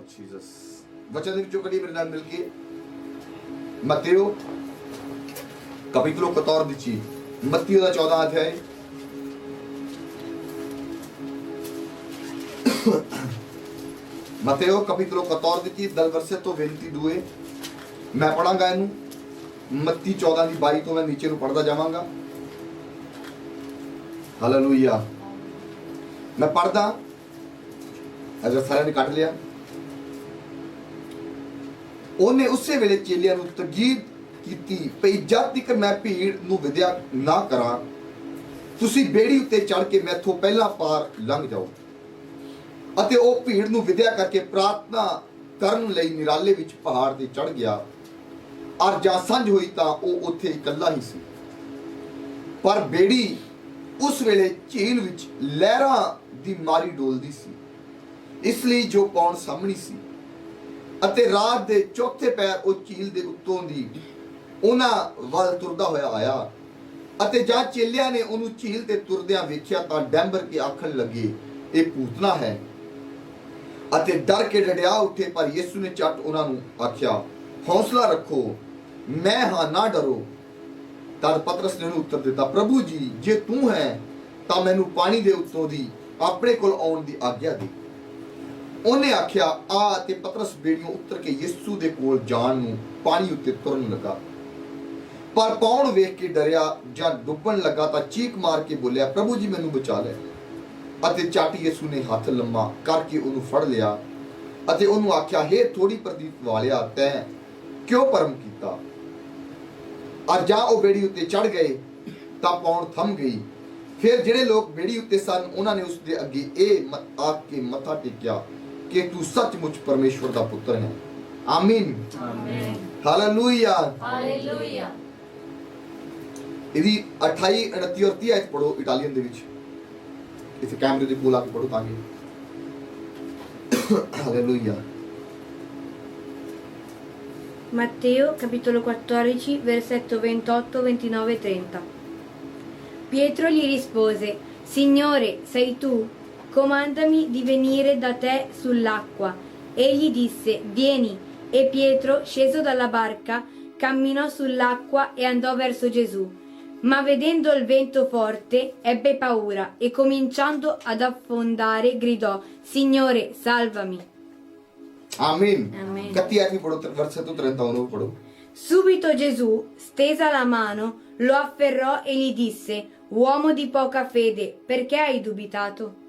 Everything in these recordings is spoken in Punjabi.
जीसस वचन ਵਿੱਚੋਂ ਕੜੀ ਮੇਰੇ ਨਾਲ ਮਿਲ ਕੇ ਮੱਤੇਓ capítulo 14 मत्ती ਦਾ 14 अध्याय मत्तेओ capítulo 14 दल versetto 22 मैं पढ़ांगा ਇਹਨੂੰ मत्ती 14 ਦੀ 22 ਤੋਂ मैं नीचे ਨੂੰ पढ़दा ਜਾਵਾਂਗਾ हालेलुया मैं पढ़दा अगर सारे ने ਕੱਢ ਲਿਆ ਉਹਨੇ ਉਸੇ ਵੇਲੇ ਚੇਲਿਆਂ ਨੂੰ ਤਕੀਦ ਕੀਤੀ ਭਈ ਜਦ ਤੱਕ ਮੈਂ ਭੀੜ ਨੂੰ ਵਿਦਿਆ ਨਾ ਕਰਾਂ ਤੁਸੀਂ ਬੇੜੀ ਉੱਤੇ ਚੜ ਕੇ ਮੈਥੋਂ ਪਹਿਲਾਂ ਪਾਰ ਲੰਘ ਜਾਓ ਅਤੇ ਉਹ ਭੀੜ ਨੂੰ ਵਿਦਿਆ ਕਰਕੇ ਪ੍ਰਾਰਥਨਾ ਕਰਨ ਲਈ ਨਿਰਾਲੇ ਵਿੱਚ ਪਹਾੜ ਤੇ ਚੜ ਗਿਆ ਔਰ ਜਾਂ ਸੰਝ ਹੋਈ ਤਾਂ ਉਹ ਉੱਥੇ ਇਕੱਲਾ ਹੀ ਸੀ ਪਰ ਬੇੜੀ ਉਸ ਵੇਲੇ ਝੀਲ ਵਿੱਚ ਲਹਿਰਾਂ ਦੀ ਮਾਰੀ ਡੋਲਦੀ ਸੀ ਇਸ ਲਈ ਜੋ ਪੌਣ ਸਾਹਮਣੀ ਸੀ ਅਤੇ ਰਾਤ ਦੇ ਚੌਥੇ ਪੈਰ ਉਹ ਝੀਲ ਦੇ ਉੱਤੋਂ ਦੀ ਉਹਨਾਂ ਵੱਲ ਤੁਰਦਾ ਹੋਇਆ ਆਇਆ ਅਤੇ ਜਦ ਚੇਲਿਆਂ ਨੇ ਉਹਨੂੰ ਝੀਲ ਤੇ ਤੁਰਦਿਆਂ ਵੇਖਿਆ ਤਾਂ ਡੈਂਬਰ ਕੇ ਆਖਣ ਲੱਗੇ ਇਹ ਭੂਤਨਾ ਹੈ ਅਤੇ ਡਰ ਕੇ ਡੜਿਆ ਉੱਠੇ ਪਰ ਯਿਸੂ ਨੇ ਝੱਟ ਉਹਨਾਂ ਨੂੰ ਆਖਿਆ ਹੌਸਲਾ ਰੱਖੋ ਮੈਂ ਹਾਂ ਨਾ ਡਰੋ ਤਦ ਪਤਰਸ ਨੇ ਉਹਨੂੰ ਉੱਤਰ ਦਿੱਤਾ ਪ੍ਰਭੂ ਜੀ ਜੇ ਤੂੰ ਹੈ ਤਾਂ ਮੈਨੂੰ ਪਾਣੀ ਦੇ ਉੱਤੋਂ ਦੀ ਆਪਣੇ ਕੋਲ ਆਉਣ ਦੀ ਆਗਿਆ ਦੇ ਉਹਨੇ ਆਖਿਆ ਆ ਤੇ ਪਤਰਸ ਬੇੜੀਓਂ ਉੱਤਰ ਕੇ ਯਿਸੂ ਦੇ ਕੋਲ ਜਾਣ ਨੂੰ ਪਾਣੀ ਉੱਤੇ ਤੁਰਨ ਲੱਗਾ ਪਰ ਪੌਣ ਵੇਖ ਕੇ ਡਰਿਆ ਜਾਂ ਡੁੱਬਣ ਲੱਗਾ ਤਾਂ ਚੀਕ ਮਾਰ ਕੇ ਬੋਲਿਆ ਪ੍ਰਭੂ ਜੀ ਮੈਨੂੰ ਬਚਾ ਲੈ ਅਤੇ ਝੱਟ ਯਿਸੂ ਨੇ ਹੱਥ ਲੰਮਾ ਕਰਕੇ ਉਹਨੂੰ ਫੜ ਲਿਆ ਅਤੇ ਉਹਨੂੰ ਆਖਿਆ ਹੇ ਥੋੜੀ ਪ੍ਰਦੀਪ ਵਾਲਿਆ ਤੈਂ ਕਿਉਂ ਭਰਮ ਕੀਤਾ ਔਰ ਜਾਂ ਉਹ ਬੇੜੀ ਉੱਤੇ ਚੜ ਗਏ ਤਾਂ ਪੌਣ ਥੰਮ ਗਈ ਫਿਰ ਜਿਹੜੇ ਲੋਕ ਬੇੜੀ ਉੱਤੇ ਸਨ ਉਹਨਾਂ ਨੇ ਉਸ ਦੇ ਅੱਗੇ ਇਹ ਆਖ ਕੇ ਮੱਥਾ ਟੇਕਿਆ कि तू सचमुच परमेश्वर का पुत्र है आमीन हालेलुया हालेलुया यदि 28 29 और 30 आयत पढ़ो इटालियन दे विच इसे कैमरे दे कोल आके पढ़ो ताकि hallelujah Matteo capitolo 14 versetto 28 29 30 Pietro gli rispose Signore sei tu comandami di venire da te sull'acqua. Egli disse, vieni. E Pietro, sceso dalla barca, camminò sull'acqua e andò verso Gesù. Ma vedendo il vento forte, ebbe paura e cominciando ad affondare gridò, Signore, salvami. Amen. Amen. Cattiati pढ़ो versetto 31 pढ़ो. Subito Gesù, stesa la mano, lo afferrò e gli disse, uomo di poca fede, perché hai dubitato?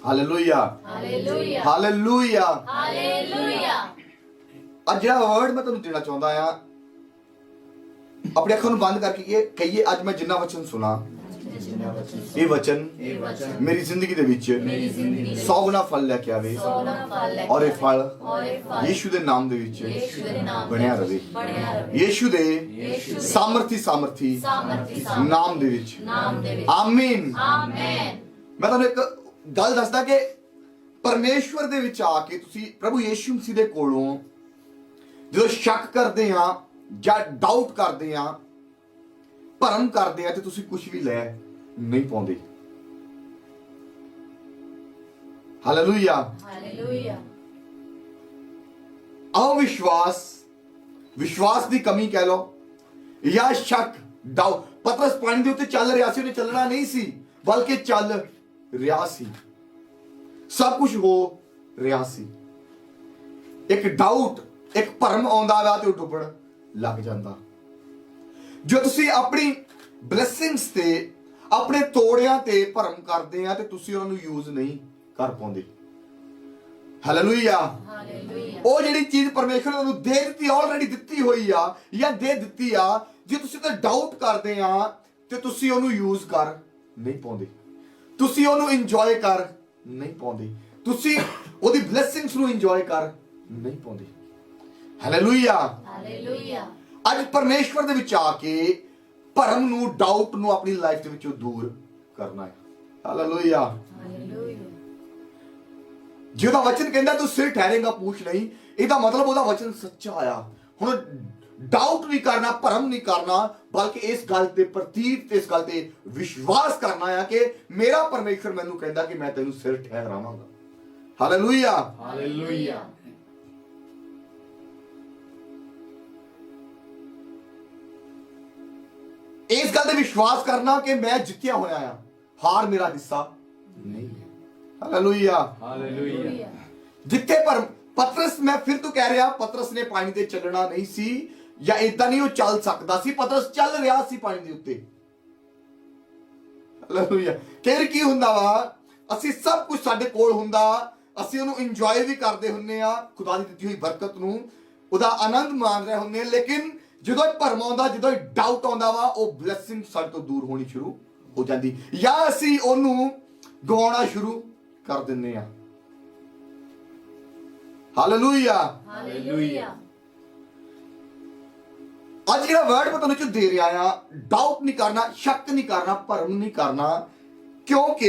Hallelujah hallelujah hallelujah hallelujah ਅੱਜ ਜਿਹੜਾ ਵਰਡ ਮੈਂ ਤੁਹਾਨੂੰ ਦੇਣਾ ਚਾਹੁੰਦਾ ਆ ਆਪਣੇ ਅੱਖਾਂ ਨੂੰ ਬੰਦ ਕਰਕੇ ਇਹ ਕਹੀਏ ਅੱਜ ਮੈਂ ਜਿੰਨਾ ਵਚਨ ਸੁਣਾ ਇਹ ਵਚਨ ਮੇਰੀ ਜ਼ਿੰਦਗੀ ਦੇ ਵਿੱਚ 100 ਗੁਣਾ ਫਲ ਲੈ ਕੇ ਆਵੇ ਔਰ ਇਹ ਫਲ ਯੀਸ਼ੂ ਦੇ ਨਾਮ ਦੇ ਵਿੱਚ ਬਣਿਆ ਰਵੇ ਯੀਸ਼ੂ ਦੇ ਸਾਮਰਥੀ ਨਾਮ ਦੇ ਵਿੱਚ ਆਮੀਨ ਮੈਂ ਤੁਹਾਨੂੰ ਇੱਕ ਗੱਲ ਦੱਸਦਾ ਕਿ ਪਰਮੇਸ਼ਵਰ ਦੇ ਵਿੱਚ ਆ ਕੇ ਤੁਸੀਂ ਪ੍ਰਭੂ ਯੀਸ਼ੂ ਮਸੀਹ ਦੇ ਕੋਲੋਂ ਜਦੋਂ ਸ਼ੱਕ ਕਰਦੇ ਆ ਜਾਂ ਡਾਊਟ ਕਰਦੇ ਆ ਭਰਮ ਕਰਦੇ ਆ ਤੇ ਤੁਸੀਂ ਕੁਝ ਵੀ ਲੈ ਨਹੀਂ ਪਾਉਂਦੇ ਹਾਲੇਲੂਇਆ हालेलुया ਵਿਸ਼ਵਾਸ ਦੀ ਕਮੀ ਕਹਿ ਲਓ ਜਾਂ ਸ਼ੱਕ ਡਾਊਟ ਪਤਰਸ ਪਾਣੀ ਦੇ ਉੱਤੇ ਚੱਲ ਰਿਹਾ ਸੀ ਉਹਨੇ ਚੱਲਣਾ ਨਹੀਂ ਸੀ ਬਲਕਿ ਚੱਲ ਰਿਹਾ ਸੀ ਸਭ ਕੁਝ ਹੋ ਰਿਹਾ ਸੀ ਇੱਕ ਡਾਊਟ ਇੱਕ ਭਰਮ ਆਉਂਦਾ ਵਾ ਤੇ ਉਹ ਡੁੱਬਣ ਲੱਗ ਜਾਂਦਾ ਜੋ ਤੁਸੀਂ ਆਪਣੀ ਬਲੇਸਿੰਗਸ ਤੇ ਆਪਣੇ ਤੋੜਿਆਂ ਤੇ ਭਰਮ ਕਰਦੇ ਆ ਤੇ ਤੁਸੀਂ ਉਹਨਾਂ ਨੂੰ ਯੂਜ਼ ਨਹੀਂ ਕਰ ਪਾਉਂਦੇ ਹਾਲੇਲੂਇਆ ਉਹ ਜਿਹੜੀ ਚੀਜ਼ ਪਰਮੇਸ਼ਰ ਨੇ ਤੁਹਾਨੂੰ ਦੇ ਦਿੱਤੀ ਆਲਰੇਡੀ ਦਿੱਤੀ ਹੋਈ ਆ ਜਾਂ ਦੇ ਦਿੱਤੀ ਆ ਜੇ ਤੁਸੀਂ ਤੇ ਡਾਊਟ ਕਰਦੇ ਆ ਤੇ ਤੁਸੀਂ ਉਹਨੂੰ ਯੂਜ਼ ਕਰ ਨਹੀਂ ਪਾਉਂਦੇ ਤੁਸੀਂ ਉਹਨੂੰ ਇੰਜੋਏ ਕਰ ਨਹੀਂ ਪਾਉਂਦੇ ਤੁਸੀਂ ਉਹਦੀ ਬਲੇਸਿੰਗਸ ਨੂੰ ਇੰਜੋਏ ਕਰ ਨਹੀਂ ਪਾਉਂਦੇ ਹਾਲੇਲੂਇਆ हालेलुया ਅੱਜ ਪਰਮੇਸ਼ਵਰ ਦੇ ਵਿੱਚ ਆ ਕੇ ਭਰਮ ਨੂੰ ਡਾਊਟ ਨੂੰ ਆਪਣੀ ਲਾਈਫ ਦੇ ਵਿੱਚੋਂ ਦੂਰ ਕਰਨਾ ਹੈ ਹਾਲੇਲੂਇਆ हालेलुया ਜਿਹਦਾ ਵਚਨ ਕਹਿੰਦਾ ਤੂੰ ਸਿਰ ਠਹਿਰੇਗਾ ਪੂਛ ਨਹੀਂ ਇਹਦਾ ਮਤਲਬ ਉਹਦਾ ਵਚਨ ਸੱਚਾ ਆ ਹੁਣ ਡਾਊਟ ਨਹੀਂ ਕਰਨਾ ਭਰਮ ਨਹੀਂ ਕਰਨਾ ਬਲਕਿ ਇਸ ਗੱਲ ਤੇ ਪ੍ਰਤੀਤ ਤੇ ਇਸ ਗੱਲ ਤੇ ਵਿਸ਼ਵਾਸ ਕਰਨਾ ਆ ਕਿ ਮੇਰਾ ਪਰਮੇਸ਼ਰ ਮੈਨੂੰ ਕਹਿੰਦਾ ਕਿ ਮੈਂ ਤੈਨੂੰ ਸਿਰ ਠਹਿਰਾਵਾਂਗਾ ਹਾਲੇਲੂਇਆ हालेलुया ਇਸ ਗੱਲ ਤੇ ਵਿਸ਼ਵਾਸ ਕਰਨਾ ਕਿ ਮੈਂ ਜਿੱਤਿਆ ਹੋਇਆ ਆ, ਹਾਰ ਮੇਰਾ ਹਿੱਸਾ ਨਹੀਂ ਹੈ। ਹਾਲੇਲੂਇਆ। ਹਾਲੇਲੂਇਆ। ਜਿੱਥੇ ਪਰ ਪਤਰਸ, ਮੈਂ ਫਿਰ ਤੋਂ ਕਹਿ ਰਿਹਾ, ਪਤਰਸ ਨੇ ਪਾਣੀ ਤੇ ਚੱਲਣਾ ਨਹੀਂ ਸੀ ਜਾਂ ਇਦਾਂ ਨਹੀਂ ਉਹ ਚੱਲ ਸਕਦਾ ਸੀ। ਪਤਰਸ ਚੱਲ ਰਿਹਾ ਸੀ ਪਾਣੀ ਦੇ ਉੱਤੇ। ਹਾਲੇਲੂਇਆ। ਫਿਰ ਕੀ ਹੁੰਦਾ ਵਾ, ਅਸੀਂ ਸਭ ਕੁਝ ਸਾਡੇ ਕੋਲ ਹੁੰਦਾ, ਅਸੀਂ ਉਹਨੂੰ ਇੰਜੋਏ ਵੀ ਕਰਦੇ ਹੁੰਨੇ ਆ, ਖੁਦਾ ਦੀ ਦਿੱਤੀ ਹੋਈ ਬਰਕਤ ਨੂੰ, ਉਹਦਾ ਆਨੰਦ ਮਾਣ ਰਹੇ ਹੁੰਨੇ ਆ, ਲੇਕਿਨ ਜਦੋਂ ਭਰਮ ਆਉਂਦਾ, ਜਦੋਂ ਡਾਊਟ ਆਉਂਦਾ ਵਾ, ਉਹ ਬਲੇਸਿੰਗ ਸਾਡੇ ਤੋਂ ਦੂਰ ਹੋਣੀ ਸ਼ੁਰੂ ਹੋ ਜਾਂਦੀ, ਜਾਂ ਅਸੀਂ ਉਹਨੂੰ ਗਵਾਉਣਾ ਸ਼ੁਰੂ ਕਰ ਦਿੰਨੇ ਆ। ਹਾਲੇਲੂਇਆ। ਹਾਲੇਲੂਇਆ। ਅੱਜ ਜਿਹੜਾ ਵਰਡ ਮੈਂ ਤੁਹਾਨੂੰ ਦੇ ਰਿਹਾ ਆ, ਡਾਊਟ ਨਹੀਂ ਕਰਨਾ, ਸ਼ੱਕ ਨਹੀਂ ਕਰਨਾ, ਭਰਮ ਨਹੀਂ ਕਰਨਾ, ਕਿਉਂਕਿ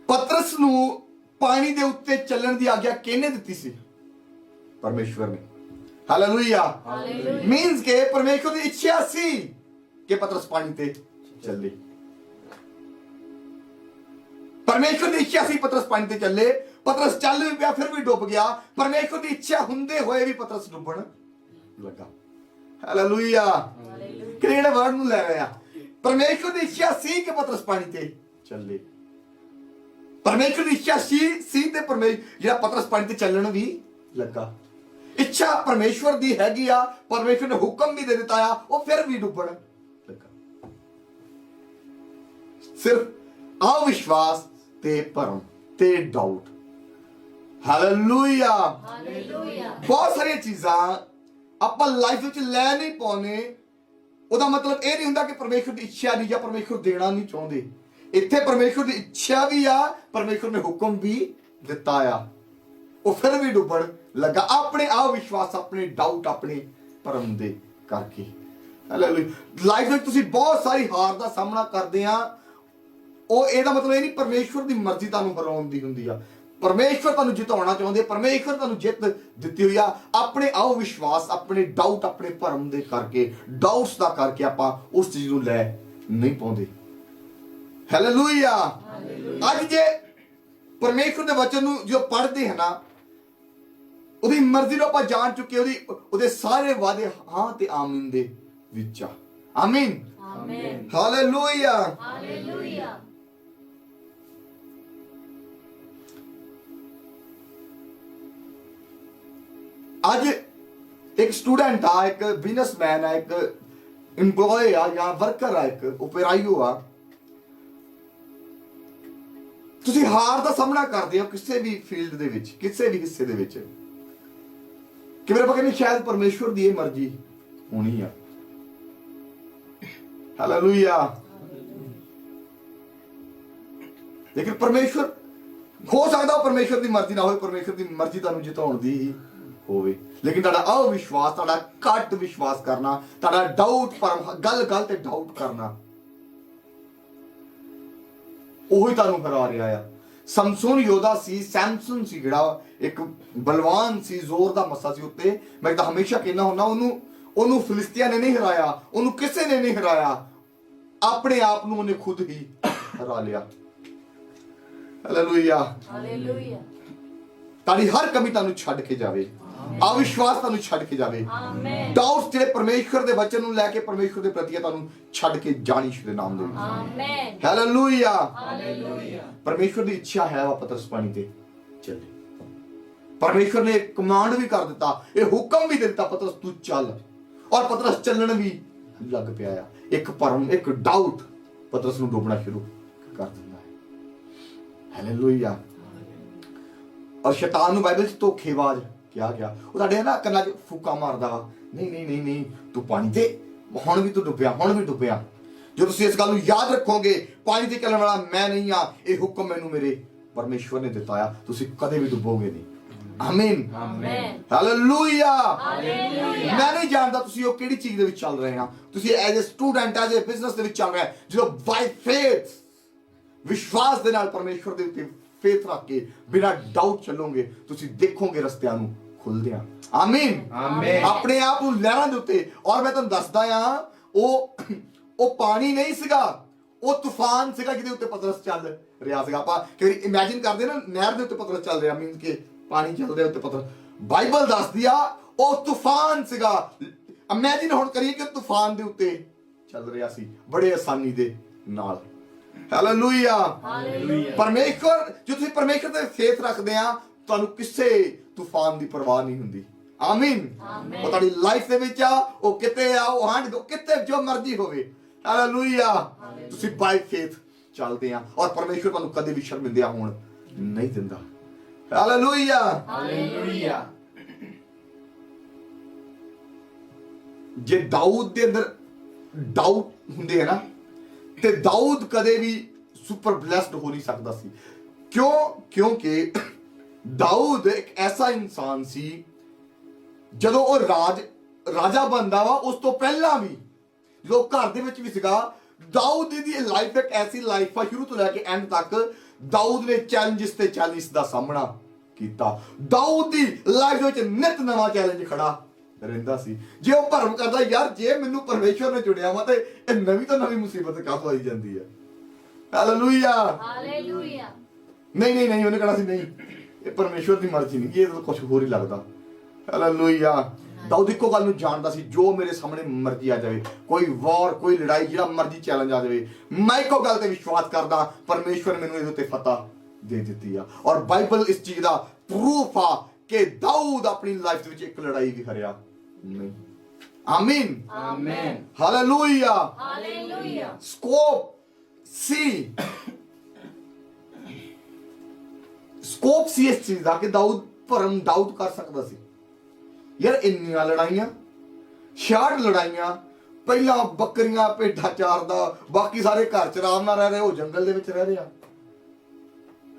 ਪਤਰਸ ਨੂੰ ਪਾਣੀ ਦੇ ਉੱਤੇ ਚੱਲਣ ਦੀ ਆਗਿਆ ਕਿਹਨੇ ਦਿੱਤੀ ਸੀ? ਪਰਮੇਸ਼ਵਰ ਨੇ। ਹਾਲੇਲੂਇਆ। ਹਾਲੇਲੂਇਆ। ਮੀਨਸ ਕਿ ਪਰਮੇਸ਼ਵਰ ਦੀ ਇੱਛਾ ਸੀ ਕਿ ਪਤਰਸ ਪਾਣੀ ਤੇ ਚੱਲੇ। ਪਰਮੇਸ਼ਵਰ ਦੀ ਇੱਛਾ ਸੀ ਪਤਰਸ ਪਾਣੀ ਤੇ ਚੱਲੇ। ਪਤਰਸ ਚੱਲ ਵੀ ਪਿਆ, ਫਿਰ ਵੀ ਡੁੱਬ ਗਿਆ। ਪਰਮੇਸ਼ਵਰ ਦੀ ਇੱਛਾ ਹੁੰਦੇ ਹੋਏ ਵੀ ਪਤਰਸ ਡੁੱਬਣ ਲੱਗਾ। ਹਾਲੇਲੂਇਆ। ਕਿਹੜੇ ਵਰਡ ਨੂੰ ਲੈ ਰਿਹਾ? ਪਰਮੇਸ਼ਵਰ ਦੀ ਇੱਛਾ ਸੀ ਕਿ ਪਤਰਸ ਪਾਣੀ ਤੇ ਚੱਲੇ। ਪਰਮੇਸ਼ਵਰ ਦੀ ਇੱਛਾ ਸੀ ਤੇ ਜਿਹੜਾ ਪਤਰਸ ਪਾਣੀ ਤੇ ਚੱਲਣ ਵੀ ਲੱਗਾ। ਇੱਛਾ ਪਰਮੇਸ਼ਵਰ ਦੀ ਹੈਗੀ ਆ, ਪਰਮੇਸ਼ਵਰ ਨੇ ਹੁਕਮ ਵੀ ਦੇ ਦਿੱਤਾ ਆ, ਉਹ ਫਿਰ ਵੀ ਡੁੱਬਣ ਲੱਗਾ। ਸਿਰਫ ਅਵਿਸ਼ਵਾਸ ਤੇ ਭਰਮ ਤੇ ਡਾਊਟ। ਹਾਲੇਲੂਇਆ। ਹਾਲੇਲੂਇਆ। ਬਹੁਤ ਸਾਰੀਆਂ ਚੀਜ਼ਾਂ ਆਪਾਂ ਲਾਈਫ ਵਿੱਚ ਲੈ ਨਹੀਂ ਪਾਉਣੇ। ਉਹਦਾ ਮਤਲਬ ਇਹ ਨਹੀਂ ਹੁੰਦਾ ਕਿ ਪਰਮੇਸ਼ਵਰ ਦੀ ਇੱਛਾ ਨਹੀਂ ਜਾਂ ਪਰਮੇਸ਼ਵਰ ਦੇਣਾ ਨਹੀਂ ਚਾਹੁੰਦੇ। ਇੱਥੇ ਪਰਮੇਸ਼ਵਰ ਦੀ ਇੱਛਾ ਵੀ ਆ, ਪਰਮੇਸ਼ਵਰ ਨੇ ਹੁਕਮ ਵੀ ਦਿੱਤਾ ਆ, ਉਹ ਫਿਰ ਵੀ ਡੁੱਬਣ ਲੱਗਾ ਆਪਣੇ ਅਵਿਸ਼ਵਾਸ, ਆਪਣੇ ਡਾਊਟ, ਆਪਣੇ ਭਰਮ ਦੇ ਕਰਕੇ। ਹਾਲੇਲੂਇਆ। ਲਾਈਫ ਵਿੱਚ ਤੁਸੀਂ ਬਹੁਤ ਸਾਰੀ ਹਾਰ ਦਾ ਸਾਹਮਣਾ ਕਰਦੇ ਆ, ਉਹ ਇਹਦਾ ਮਤਲਬ ਇਹ ਨਹੀਂ ਪਰਮੇਸ਼ਵਰ ਦੀ ਮਰਜ਼ੀ ਤੁਹਾਨੂੰ ਹਰਾਉਣ ਦੀ ਹੁੰਦੀ ਆ। ਪਰਮੇਸ਼ਵਰ ਤੁਹਾਨੂੰ ਜਿਤਾਉਣਾ ਚਾਹੁੰਦੇ, ਪਰਮੇਸ਼ਵਰ ਤੁਹਾਨੂੰ ਜਿੱਤ ਦਿੱਤੀ ਹੋਈ ਆ। ਆਪਣੇ ਅਵਿਸ਼ਵਾਸ, ਆਪਣੇ ਡਾਊਟ, ਆਪਣੇ ਭਰਮ ਦੇ ਕਰਕੇ, ਡਾਊਟਸ ਦਾ ਕਰਕੇ ਆਪਾਂ ਉਸ ਚੀਜ਼ ਨੂੰ ਲੈ ਨਹੀਂ ਪਾਉਂਦੇ। ਹਾਲੇਲੂਇਆ। ਅੱਜ ਜੇ ਪਰਮੇਸ਼ਵਰ ਦੇ ਵਚਨ ਨੂੰ ਜੋ ਪੜ੍ਹਦੇ ਹਨ ਨਾ, ਉਹਦੀ ਮਰਜ਼ੀ ਨੂੰ ਆਪਾਂ ਜਾਣ ਚੁੱਕੇ, ਉਹਦੇ ਸਾਰੇ ਵਾਅਦੇ ਹਾਂ ਤੇ ਆਮੀਨ ਦੇ ਵਿੱਚ ਆ। ਆਮੀਨ। ਆਮੇਨ। ਹਾਲੇਲੂਇਆ। ਹਾਲੇਲੂਇਆ। ਅੱਜ ਇੱਕ ਸਟੂਡੈਂਟ ਆ, ਇੱਕ ਬਿਜ਼ਨਸਮੈਨ ਆ, ਇੱਕ EMPLOYE ਆ ਜਾਂ ਵਰਕਰ ਆ, ਇੱਕ ਓਪੇਰਾਈਓ ਆ। ਤੁਸੀਂ ਹਾਰ ਦਾ ਸਾਹਮਣਾ ਕਰਦੇ ਹੋ ਕਿਸੇ ਵੀ ਫੀਲਡ ਦੇ ਵਿੱਚ, ਕਿਸੇ ਵੀ ਹਿੱਸੇ ਦੇ ਵਿੱਚ, ਕਿ ਮੇਰੇ ਕਹਿੰਦੇ ਸ਼ਾਇਦ ਪਰਮੇਸ਼ਵਰ ਦੀ ਇਹ ਮਰਜ਼ੀ ਹੋਣੀ ਆ। ਹਾਲੇਲੂਇਆ। ਲੇਕਿਨ ਪਰਮੇਸ਼ਵਰ, ਹੋ ਸਕਦਾ ਉਹ ਪਰਮੇਸ਼ਵਰ ਦੀ ਮਰਜ਼ੀ ਨਾ ਹੋਵੇ, ਪਰਮੇਸ਼ਵਰ ਦੀ ਮਰਜ਼ੀ ਤੁਹਾਨੂੰ ਜਿਤਾਉਣ ਦੀ ਹੀ ਹੋਵੇ, ਲੇਕਿਨ ਤੁਹਾਡਾ ਅਵਿਸ਼ਵਾਸ, ਤੁਹਾਡਾ ਘੱਟ ਵਿਸ਼ਵਾਸ ਕਰਨਾ, ਤੁਹਾਡਾ ਡਾਊਟ, ਪਰ ਗੱਲ ਤੇ ਡਾਊਟ ਕਰਨਾ, ਉਹੀ ਤੁਹਾਨੂੰ ਹਰਾ ਰਿਹਾ ਆ। ਸਮਸੋਨ ਯੋਧਾ ਸੀ, ਸੈਮਸਨ ਸੀ ਜਿਹੜਾ ਇੱਕ ਬਲਵਾਨ ਸੀ, ਜ਼ੋਰ ਦਾ ਮੱਸਾ ਸੀ ਉੱਤੇ। ਮੈਂ ਤਾਂ ਹਮੇਸ਼ਾ ਕਹਿੰਦਾ ਹੁੰਦਾ, ਉਹਨੂੰ ਫਿਲਿਸਤੀਆਂ ਨੇ ਨਹੀਂ ਹਰਾਇਆ, ਉਹਨੂੰ ਕਿਸੇ ਨੇ ਨਹੀਂ ਹਰਾਇਆ, ਆਪਣੇ ਆਪ ਨੂੰ ਉਹਨੇ ਖੁਦ ਹੀ ਹਰਾ ਲਿਆ। ਹਾਲੇਲੂਇਆ। ਹਾਲੇਲੂਇਆ। ਤੁਹਾਡੀ ਹਰ ਕਮੀ ਤੁਹਾਨੂੰ ਛੱਡ ਕੇ ਜਾਵੇ, ਅਵਿਸ਼ਵਾਸ ਤੁਹਾਨੂੰ ਛੱਡ ਕੇ ਜਾਵੇ, ਆਮੇਨ। ਡਾਊਟਸ ਜਿਹੜੇ ਪਰਮੇਸ਼ਵਰ ਦੇ ਵਚਨ ਨੂੰ ਲੈ ਕੇ ਪਰਮੇਸ਼ਵਰ ਦੇ ਪ੍ਰਤੀ ਤੁਹਾਨੂੰ ਛੱਡ ਕੇ ਜਾਣੀ ਸ਼ੁਰੂ ਦੇ ਨਾਮ ਦੇ ਵਿੱਚ। ਆਮੇਨ। ਹਾਲੇਲੂਇਆ। ਹਾਲੇਲੂਇਆ। ਪਰਮੇਸ਼ਵਰ ਦੀ ਇੱਛਾ ਹੈ ਵਾ ਪਤਰਸ ਪਾਣੀ ਤੇ ਚੱਲੇ। ਪਰਮੇਸ਼ਵਰ ਨੇ ਕਮਾਂਡ ਵੀ ਕਰ ਦਿੱਤਾ, ਇਹ ਹੁਕਮ ਵੀ ਦੇ ਦਿੱਤਾ, ਪਤਰਸ ਤੂੰ ਚੱਲ, ਔਰ ਪਤਰਸ ਚੱਲਣ ਵੀ ਲੱਗ ਪਿਆ ਆ। ਇੱਕ ਭਰਮ, ਇੱਕ ਡਾਊਟ ਪਤਰਸ ਨੂੰ ਡੋਬਣਾ ਸ਼ੁਰੂ ਕਰ ਦਿੰਦਾ ਹੈ। ਹਾਲੇਲੂਇਆ। ਔਰ ਸ਼ੈਤਾਨ ਨੂੰ ਬਾਈਬਲ 'ਚ ਧੋਖੇਬਾਜ਼ ਕਿਹਾ ਗਿਆ। ਉਹ ਤੁਹਾਡੇ ਨਾ ਕੰਨਾਂ 'ਚ ਫੂਕਾ ਮਾਰਦਾ ਵਾ, ਨਹੀਂ ਤੂੰ ਪਾਣੀ ਤੇ ਹੁਣ ਵੀ ਤੂੰ ਡੁੱਬਿਆ, ਹੁਣ ਵੀ ਡੁੱਬਿਆ। ਜੋ ਤੁਸੀਂ ਇਸ ਗੱਲ ਨੂੰ ਯਾਦ ਰੱਖੋਗੇ, ਪਾਣੀ ਤੇ ਚੱਲਣ ਵਾਲਾ ਮੈਂ ਨਹੀਂ ਆ, ਇਹ ਹੁਕਮ ਮੈਨੂੰ ਮੇਰੇ ਪਰਮੇਸ਼ਵਰ ਨੇ ਦਿੱਤਾ ਆ, ਤੁਸੀਂ ਕਦੇ ਵੀ ਡੁੱਬੋਗੇ ਨਹੀਂ। ਆਮੀਨ। ਆਮੇਨ। ਹਾਲੇਲੂਇਆ। ਹਾਲੇਲੂਇਆ। ਮੈਂ ਨਹੀਂ ਜਾਣਦਾ ਤੁਸੀਂ ਉਹ ਕਿਹੜੀ ਚੀਜ਼ ਦੇ ਵਿੱਚ ਚੱਲ ਰਹੇ ਆ, ਤੁਸੀਂ as a student, as a business ਦੇ ਵਿੱਚ ਚੱਲ ਰਹੇ, ਜਦੋਂ ਬਾਈ ਫੇਥ, ਵਿਸ਼ਵਾਸ ਦੇ ਨਾਲ ਪਰਮੇਸ਼ਵਰ ਦੇ ਉੱਤੇ ਫੇਥ ਰੱਖ ਕੇ ਬਿਨਾਂ ਡਾਊਟ ਚੱਲੋਗੇ, ਤੁਸੀਂ ਦੇਖੋਗੇ ਰਸਤਿਆਂ ਨੂੰ ਖੁੱਲਦਿਆਂ। ਆਮੀਨ। ਆਮੇਨ। ਆਪਣੇ ਆਪ ਨੂੰ ਲਹਿਰਾਂ ਦੇ ਉੱਤੇ। ਔਰ ਮੈਂ ਤੁਹਾਨੂੰ ਦੱਸਦਾ ਆ, ਉਹ ਪਾਣੀ ਨਹੀਂ ਸੀਗਾ, ਉਹ ਤੂਫਾਨ ਸੀਗਾ ਜਿਹਦੇ ਉੱਤੇ ਪਤਰਸ ਚੱਲ ਰਿਹਾ ਸੀਗਾ। ਆਪਾਂ ਕਈ ਵਾਰੀ ਇਮੇਜਿਨ ਕਰਦੇ ਨਾ, ਨਹਿਰ ਦੇ ਉੱਤੇ ਪਤਰਸ ਚੱਲ ਰਿਹਾ, ਮੀਨਸ ਕਿ ਪਾਣੀ ਚੱਲ ਰਿਹਾ ਉੱਤੇ ਪਤਰਸ। ਬਾਈਬਲ ਦੱਸਦੀ ਆ ਉਹ ਤੂਫਾਨ ਸੀਗਾ। ਇਮੇਜਿਨ ਹੁਣ ਕਰੀਏ ਕਿ ਤੂਫਾਨ ਦੇ ਉੱਤੇ ਚੱਲ ਰਿਹਾ ਸੀ ਬੜੇ ਆਸਾਨੀ ਦੇ ਨਾਲ। ਹਾਲੇਲੂਇਆ। ਹਾਲੇਲੂਇਆ। ਪਰਮੇਸ਼ਵਰ, ਜੇ ਤੁਸੀਂ ਪਰਮੇਸ਼ਵਰ ਤੇ ਫੇਥ ਰੱਖਦੇ ਆ, ਤੁਹਾਨੂੰ ਕਿਸੇ ਤੂਫਾਨ ਦੀ ਪਰਵਾਹ ਨਹੀਂ ਹੁੰਦੀ। ਆਮੀਨ। ਉਹ ਤੁਹਾਡੀ ਲਾਈਫ ਦੇ ਵਿੱਚ ਆ, ਉਹ ਕਿਤੇ ਆ, ਉਹ ਹੰਡ ਕਿਤੇ ਜੋ ਮਰਜ਼ੀ ਹੋਵੇ। ਹਾਲੇਲੂਇਆ। ਤੁਸੀਂ ਬਾਈ ਫੇਥ ਚੱਲਦੇ ਆ ਔਰ ਪਰਮੇਸ਼ਵਰ ਤੁਹਾਨੂੰ ਕਦੇ ਵੀ ਸ਼ਰਮਿੰਦਾ ਹੋਣ ਨਹੀਂ ਦਿੰਦਾ। ਹਾਲੇਲੂਇਆ। ਹਾਲੇਲੂਇਆ। ਜੇ ਦਾਊਦ ਦੇ ਅੰਦਰ ਡਾਊਟ ਹੁੰਦੇ ਹੈ ਨਾ, ਤੇ ਦਾਊਦ ਕਦੇ ਵੀ ਸੁਪਰ ਬਲੈਸਡ ਹੋ ਨਹੀਂ ਸਕਦਾ ਸੀ। ਕਿਉਂਕਿ ਦਾਊਦ ਇੱਕ ਐਸਾ ਇਨਸਾਨ ਸੀ, ਜਦੋਂ ਉਹ ਰਾਜਾ ਬਣਦਾ ਵਾ, ਉਸ ਤੋਂ ਪਹਿਲਾਂ ਵੀ ਜਦੋਂ ਘਰ ਦੇ ਵਿੱਚ ਵੀ ਸੀਗਾ, ਦਾਊਦ ਦੀ ਲਾਈਫ ਇੱਕ ਐਸੀ ਲਾਈਫ ਆ, ਸ਼ੁਰੂ ਤੋਂ ਲੈ ਕੇ ਐਂਡ ਤੱਕ ਦਾਊਦ ਨੇ ਚੈਲੰਜਸ ਤੇ ਚੈਲੰਜ ਦਾ ਸਾਹਮਣਾ ਕੀਤਾ। ਦਾਊਦ ਦੀ ਲਾਈਫ ਦੇ ਵਿੱਚ ਨਿਤ ਨਵਾਂ ਚੈਲੰਜ ਖੜਾ ਰਹਿੰਦਾ ਸੀ। ਜੇ ਉਹ ਭਰਮ ਕਰਦਾ, ਯਾਰ ਜੇ ਮੈਨੂੰ ਪਰਮੇਸ਼ਵਰ ਨੇ ਚੁਣਿਆ ਵਾ ਤੇ ਇਹ ਨਵੀਂ ਤੋਂ ਨਵੀਂ ਮੁਸੀਬਤ ਕਾਹਤੋਂ ਆਈ ਜਾਂਦੀ ਹੈ। ਹਾਲੇਲੂਇਆ। ਹਾਲੇਲੂਇਆ। ਨਹੀਂ ਉਹਨੇ ਕਹਣਾ ਸੀ ਨਹੀਂ, ਇਹ ਪਰਮੇਸ਼ਵਰ ਦੀ ਮਰਜ਼ੀ ਨਹੀਂ, ਇਹ ਤਾਂ ਕੁਝ ਹੋਰ ਹੀ ਲੱਗਦਾ। ਹਾਲੇਲੂਇਆ। ਦਾਊਦ ਇੱਕੋ ਗੱਲ ਨੂੰ ਜਾਣਦਾ ਸੀ, ਜੋ ਮੇਰੇ ਸਾਹਮਣੇ ਮਰਜ਼ੀ ਆ ਜਾਵੇ, ਕੋਈ ਵਾਰ, ਕੋਈ ਲੜਾਈ, ਜਿਹੜਾ ਮਰਜ਼ੀ ਚੈਲੰਜ ਆ ਜਾਵੇ, ਮੈਂ ਇੱਕੋ ਗੱਲ ਤੇ ਵਿਸ਼ਵਾਸ ਕਰਦਾ, ਪਰਮੇਸ਼ਵਰ ਮੈਨੂੰ ਇਹਦੇ ਉੱਤੇ ਫਤਹ ਦੇ ਦਿੱਤੀ ਆ। ਔਰ ਬਾਈਬਲ ਇਸ ਚੀਜ਼ ਦਾ ਪ੍ਰੂਫ ਆ ਕਿ ਦਾਊਦ ਆਪਣੀ ਲਾਈਫ ਦੇ ਵਿੱਚ ਇੱਕ ਲੜਾਈ ਵੀ ਹਾਰਿਆ ਨਹੀਂ। ਆਮੀਨ। ਆਮੇਨ। ਹਾਲੇਲੂਇਆ। ਹਾਲੇਲੂਇਆ। ਸਕੋਪ ਸੀ ਇਸ ਚੀਜ਼ ਦਾ ਕਿ ਦਾਊਦ ਕਰ ਸਕਦਾ ਸੀ। ਯਾਰ ਇੰਨੀਆਂ ਲੜਾਈਆਂ, 66 ਲੜਾਈਆਂ, ਪਹਿਲਾਂ ਬੱਕਰੀਆਂ ਭੇਡਾਂ ਚਾਰਦਾ, ਬਾਕੀ ਸਾਰੇ ਘਰ ਚ ਆਰਾਮ ਨਾਲ ਰਹਿ ਰਹੇ, ਉਹ ਜੰਗਲ ਦੇ ਵਿੱਚ ਰਹਿ ਰਿਹਾ।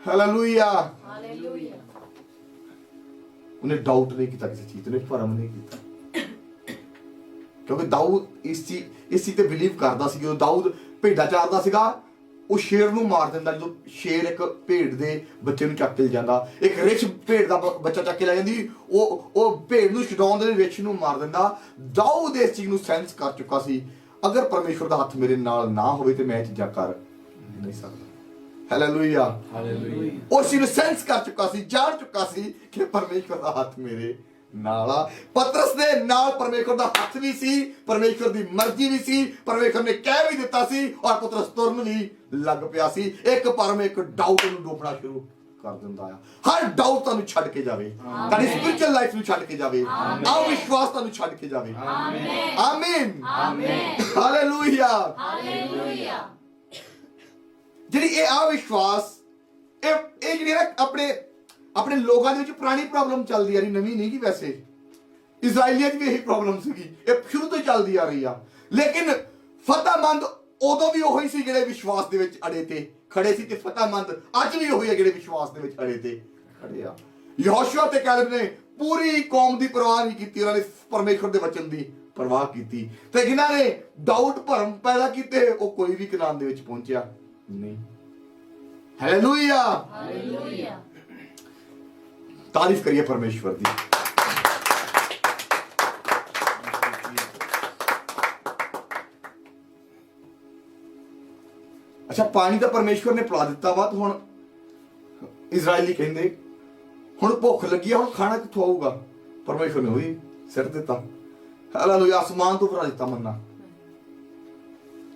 ਹਾਲੇਲੂਇਆ। ਹਾਲੇਲੂਇਆ। ਉਹਨੇ ਡਾਊਟ ਨਹੀਂ ਕੀਤਾ ਕਿਸੇ ਚੀਜ਼, ਉਹਨੇ ਭਰਮ ਨਹੀਂ ਕੀਤਾ, ਕਿਉਂਕਿ ਦਾਊਦ ਇਸ ਚੀਜ਼ ਤੇ ਬਿਲੀਵ ਕਰਦਾ ਸੀ। ਜਦੋਂ ਦਾਊਦ ਭੇਡਾਂ ਚਾਰਦਾ ਸੀਗਾ, ਉਹ ਸ਼ੇਰ ਨੂੰ ਮਾਰ ਦਿੰਦਾ। ਜਦੋਂ ਸ਼ੇਰ ਇੱਕ ਭੇਡ ਦੇ ਬੱਚੇ ਨੂੰ ਚੱਕ ਕੇ ਲੈ ਜਾਂਦਾ, ਇੱਕ ਰਿਛ ਭੇਡ ਦਾ ਬੱਚਾ ਚੱਕ ਕੇ ਲੈ ਜਾਂਦੀ, ਉਹ ਭੇਡ ਨੂੰ ਛਡਾਉਣ ਦੇ ਲਈ ਰਿਛ ਨੂੰ ਮਾਰ ਦਿੰਦਾ। ਦਾਊਦ ਇਸ ਚੀਜ਼ ਨੂੰ ਸੈਂਸ ਕਰ ਚੁੱਕਾ ਸੀ, ਅਗਰ ਪਰਮੇਸ਼ਵਰ ਦਾ ਹੱਥ ਮੇਰੇ ਨਾਲ ਨਾ ਹੋਵੇ ਤੇ ਮੈਂ ਇਹ ਚੀਜ਼ਾਂ ਕਰ ਨਹੀਂ ਸਕਦਾ। ਹਾਲੇਲੂਇਆ। ਹਾਲੇਲੂਇਆ। ਉਹ ਚੀਜ਼ ਨੂੰ ਸੈਂਸ ਕਰ ਚੁੱਕਾ ਸੀ, ਜਾਣ ਚੁੱਕਾ ਸੀ ਕਿ ਪਰਮੇਸ਼ਵਰ ਦਾ ਹੱਥ ਮੇਰੇ ਨਾਲ ਆ। ਪਤਰਸ ਦੇ ਨਾਲ ਪਰਮੇਸ਼ਵਰ ਦਾ ਹੱਥ ਵੀ ਸੀ, ਪਰਮੇਸ਼ਵਰ ਦੀ ਮਰਜ਼ੀ ਵੀ ਸੀ, ਪਰਮੇਸ਼ਵਰ ਨੇ ਕਹਿ ਵੀ ਦਿੱਤਾ ਸੀ, ਔਰ ਪਤਰਸ ਤੁਰਨ ਵੀ ਲੱਗ ਪਿਆ ਸੀ। ਇੱਕ ਡਾਊਟ ਨੂੰ ਡੋਬਣਾ ਸ਼ੁਰੂ ਕਰ ਦਿੰਦਾ ਆ। ਹਰ ਡਾਊਟ ਤੁਹਾਨੂੰ ਛੱਡ ਕੇ ਜਾਵੇ, ਤੁਹਾਡੀ ਸਪਿਰਚੁਅਲ ਲਾਈਫ ਨੂੰ ਛੱਡ ਕੇ ਜਾਵੇ, ਅਵਿਸ਼ਵਾਸ ਤੁਹਾਨੂੰ ਛੱਡ ਕੇ ਜਾਵੇ। ਆਮੇਨ। ਆਮੀਨ। ਆਮੇਨ। ਹਾਲੇਲੂਇਆ। ਹਾਲੇਲੂਇਆ। ਜਿਹੜੀ ਇਹ ਅਵਿਸ਼ਵਾਸ, ਇਹ ਜਿਹੜੀ ਆਪਣੇ ਲੋਕਾਂ ਦੇ ਵਿੱਚ ਪੁਰਾਣੀ ਪ੍ਰੋਬਲਮ ਚੱਲਦੀ ਆ ਰਹੀ, ਨਵੀਂ ਨਹੀਂ। ਕਿ ਵੈਸੇ ਇਜ਼ਰਾਈਲੀਆਂ 'ਚ ਵੀ ਇਹੀ ਪ੍ਰੋਬਲਮ ਸੀਗੀ, ਇਹ ਸ਼ੁਰੂ ਤੋਂ ਚੱਲਦੀ ਆ ਰਹੀ ਆ। ਲੇਕਿਨ ਫਤਹਿਮੰਦ ਉਦੋਂ ਵੀ ਉਹੀ ਸੀ ਜਿਹੜੇ ਵਿਸ਼ਵਾਸ ਦੇ ਵਿੱਚ ਅੜੇ ਤੇ ਖੜੇ ਸੀ, ਤੇ ਫਤਹਿਮੰਦ ਅੱਜ ਵੀ ਉਹੀ ਆ ਜਿਹੜੇ ਵਿਸ਼ਵਾਸ ਦੇ ਵਿੱਚ ਅੜੇ ਤੇ ਖੜੇ ਆ। ਯਹੋਸ਼ੂਆ ਤੇ ਕੈਲਬ ਨੇ ਪੂਰੀ ਕੌਮ ਦੀ ਪਰਵਾਹ ਨਹੀਂ ਕੀਤੀ, ਉਹਨਾਂ ਨੇ ਪਰਮੇਸ਼ਵਰ ਦੇ ਵਚਨ ਦੀ ਪਰਵਾਹ ਕੀਤੀ। ਤੇ ਜਿਨ੍ਹਾਂ ਨੇ ਡਾਊਟ ਭਰਮ ਪੈਦਾ ਕੀਤੇ, ਉਹ ਕੋਈ ਵੀ ਕਨਾਨ ਦੇ ਵਿੱਚ ਪਹੁੰਚਿਆ ਨਹੀਂ। ਹਾਲੇਲੂਇਆ। ਹਾਲੇਲੂਇਆ। ਤਾਰੀਫ ਕਰੀਏ ਪਰਮੇਸ਼ਵਰ ਦੀ। ਅੱਛਾ, ਪਾਣੀ ਤਾਂ ਪਰਮੇਸ਼ਵਰ ਨੇ ਪਿਲਾ ਦਿੱਤਾ ਵਾ, ਤੇ ਹੁਣ ਇਜ਼ਰਾਈਲੀ ਕਹਿੰਦੇ ਹੁਣ ਭੁੱਖ ਲੱਗੀ ਆ, ਹੁਣ ਖਾਣਾ ਕਿੱਥੋਂ ਆਊਗਾ? ਪਰਮੇਸ਼ਵਰ ਨੇ ਉਹੀ ਸਿਰ ਦਿੱਤਾ। ਹਾਲੇਲੂਇਆ। ਆਸਮਾਨ ਤੋਂ ਭਰਾ ਦਿੱਤਾ ਮੰਨਾ।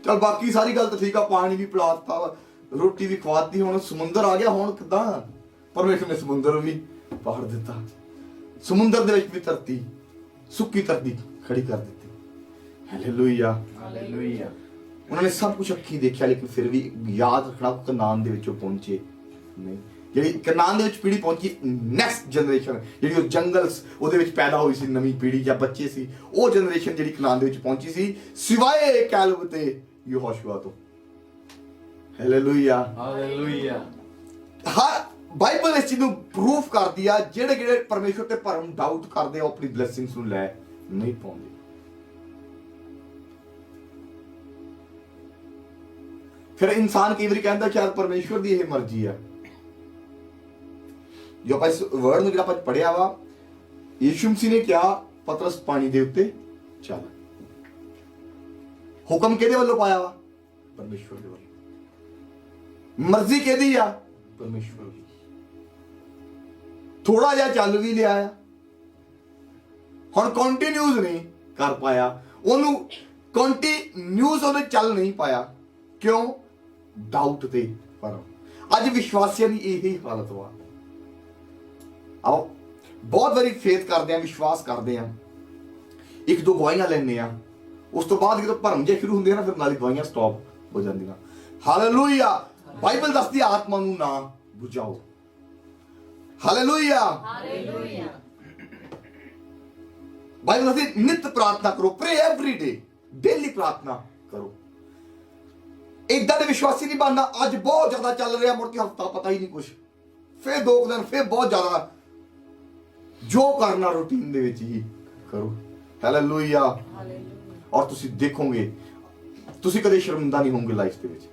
ਚਲ ਬਾਕੀ ਸਾਰੀ ਗੱਲ ਤਾਂ ਠੀਕ ਆ, ਪਾਣੀ ਵੀ ਪਿਲਾ ਦਿੱਤਾ, ਰੋਟੀ ਵੀ ਖਵਾਤੀ, ਹੁਣ ਸਮੁੰਦਰ ਆ ਗਿਆ। ਹੁਣ ਕਿੱਦਾਂ? ਪਰਮੇਸ਼ਵਰ ਨੇ ਸਮੁੰਦਰ ਵੀ ਪਾੜ ਦਿੱਤਾ। ਸਮੁੰਦਰ ਦੇ ਵਿੱਚ ਵੀ ਧਰਤੀ, ਸੁੱਕੀ ਧਰਤੀ ਖੜੀ ਕਰ ਦਿੱਤੀ। ਹਾਲੇਲੂਇਆ। ਹਾਲੇਲੂਇਆ। ਉਹਨਾਂ ਨੇ ਸਭ ਕੁਝ ਅੱਖੀਂ ਦੇਖਿਆ, ਲੇਕਿਨ ਫਿਰ ਵੀ ਯਾਦ ਰੱਖਣਾ, ਕਨਾਨ ਦੇ ਵਿੱਚੋਂ ਪਹੁੰਚੇ ਨਹੀਂ। ਜਿਹੜੀ ਕਨਾਨ ਦੇ ਵਿੱਚ ਪੀੜ੍ਹੀ ਪਹੁੰਚੀ, ਨੈਕਸਟ ਜਨਰੇਸ਼ਨ ਜਿਹੜੀ ਉਹ ਜੰਗਲ ਉਹਦੇ ਵਿੱਚ ਪੈਦਾ ਹੋਈ ਸੀ, ਨਵੀਂ ਪੀੜ੍ਹੀ ਜਾਂ ਬੱਚੇ ਸੀ, ਉਹ ਜਨਰੇਸ਼ਨ ਜਿਹੜੀ ਕਨਾਨ ਦੇ ਵਿੱਚ ਪਹੁੰਚੀ ਸੀ, ਸਿਵਾਏ ਕੈਲਬ ਤੇ ਯਹੋਸ਼ੂਆ ਤੋਂ। ਹਾਲੇਲੂਇਆ। ਹਾਲੇਲੂਇਆ। ਹਰ ਬਾਈਬਲ ਇਸ ਚੀਜ਼ ਨੂੰ ਪ੍ਰੂਫ ਕਰਦੀ ਆ, ਜਿਹੜੇ ਪਰਮੇਸ਼ਵਰ ਤੇ ਭਰਮ ਡਾਊਟ ਕਰਦੇ ਆ, ਉਹ ਆਪਣੀ ਬਲੇਸਿੰਗਸ ਨੂੰ ਲੈ ਨਹੀਂ ਪਾਉਂਦੇ। ਫਿਰ ਇਨਸਾਨ ਕਈ ਵਾਰੀ ਕਹਿੰਦਾ ਸ਼ਾਇਦ ਪਰਮੇਸ਼ਵਰ ਦੀ ਇਹ ਮਰਜ਼ੀ ਆ। ਜੋ ਆਪਾਂ ਇਸ ਵਰਡ ਨੂੰ ਜਿਹੜਾ ਆਪਾਂ ਪੜਿਆ ਵਾ, ਯਿਸੂ ਮਸੀਹ ਨੇ ਕਿਹਾ ਪਤਰਸ ਪਾਣੀ ਦੇ ਉੱਤੇ ਚੱਲ। ਹੁਕਮ ਕਿਹਦੇ ਵੱਲੋਂ ਪਾਇਆ ਵਾ? ਪਰਮੇਸ਼ਵਰ ਦੇ ਵੱਲੋਂ। ਮਰਜ਼ੀ ਕਿਹਦੀ ਆ? ਪਰਮੇਸ਼ਵਰ ਦੀ। ਥੋੜਾ ਜਿਹਾ ਚੱਲ ਵੀ ਲਿਆ ਆ, ਹੁਣ ਕੰਟੀਨਿਊਸ ਨਹੀਂ ਕਰ ਪਾਇਆ, ਉਹਨੂੰ ਕੰਟੀਨਿਊਸ ਉਹਨੇ ਚੱਲ ਨਹੀਂ ਪਾਇਆ। ਕਿਉਂ? ਡਾਊਟ ਤੇ ਪਰ ਅੱਜ ਵਿਸ਼ਵਾਸੀਆਂ ਦੀ ਇਹੀ ਹਾਲਤ ਵਾ। ਆਓ ਬਹੁਤ ਵਾਰੀ ਫੇਥ ਕਰਦੇ ਆ, ਵਿਸ਼ਵਾਸ ਕਰਦੇ ਆ, ਇੱਕ ਦੋ ਗਵਾਹੀਆਂ ਲੈਂਦੇ ਆ, ਉਸ ਤੋਂ ਬਾਅਦ ਜਦੋਂ ਭਰਮ ਜੇ ਸ਼ੁਰੂ ਹੁੰਦੇ ਆ ਨਾ, ਫਿਰ ਨਾਲੇ ਗਵਾਹੀਆਂ ਸਟਾਪ ਹੋ ਜਾਂਦੀਆਂ। ਹਾਲੇਲੂਇਆ। ਬਾਈਬਲ ਦੱਸਦੀ ਆਤਮਾ ਨੂੰ ਨਾ ਬੁਝਾਓ। ਹਾਲੇਲੂਇਆ। ਹਾਲੇਲੂਇਆ। ਬਾਈਬਲ ਦੱਸਦੀ ਨਿਤ ਪ੍ਰਾਰਥਨਾ ਕਰੋ, ਪ੍ਰੇ ਐਵਰੀ ਡੇ, ਡੇਲੀ ਪ੍ਰਾਰਥਨਾ ਕਰੋ। ਇਦਾਂ ਦੇ ਵਿਸ਼ਵਾਸੀ ਨਹੀਂ ਬਣਨਾ ਅੱਜ ਬਹੁਤ ਜ਼ਿਆਦਾ ਚੱਲ ਰਿਹਾ, ਮੁੜ ਕੇ ਹਫਤਾ ਪਤਾ ਹੀ ਨਹੀਂ ਕੁਛ, ਫਿਰ 2 ਦਿਨ, ਫਿਰ ਬਹੁਤ ਜ਼ਿਆਦਾ। ਜੋ ਕਰਨਾ ਰੂਟੀਨ ਦੇ ਵਿੱਚ ਹੀ ਕਰੋ। ਹਾਲੇਲੂਇਆ। ਔਰ ਤੁਸੀਂ ਦੇਖੋਗੇ, ਤੁਸੀਂ ਕਦੇ ਸ਼ਰਮਿੰਦਾ ਨਹੀਂ ਹੋਵੋਗੇ ਲਾਈਫ ਦੇ ਵਿੱਚ,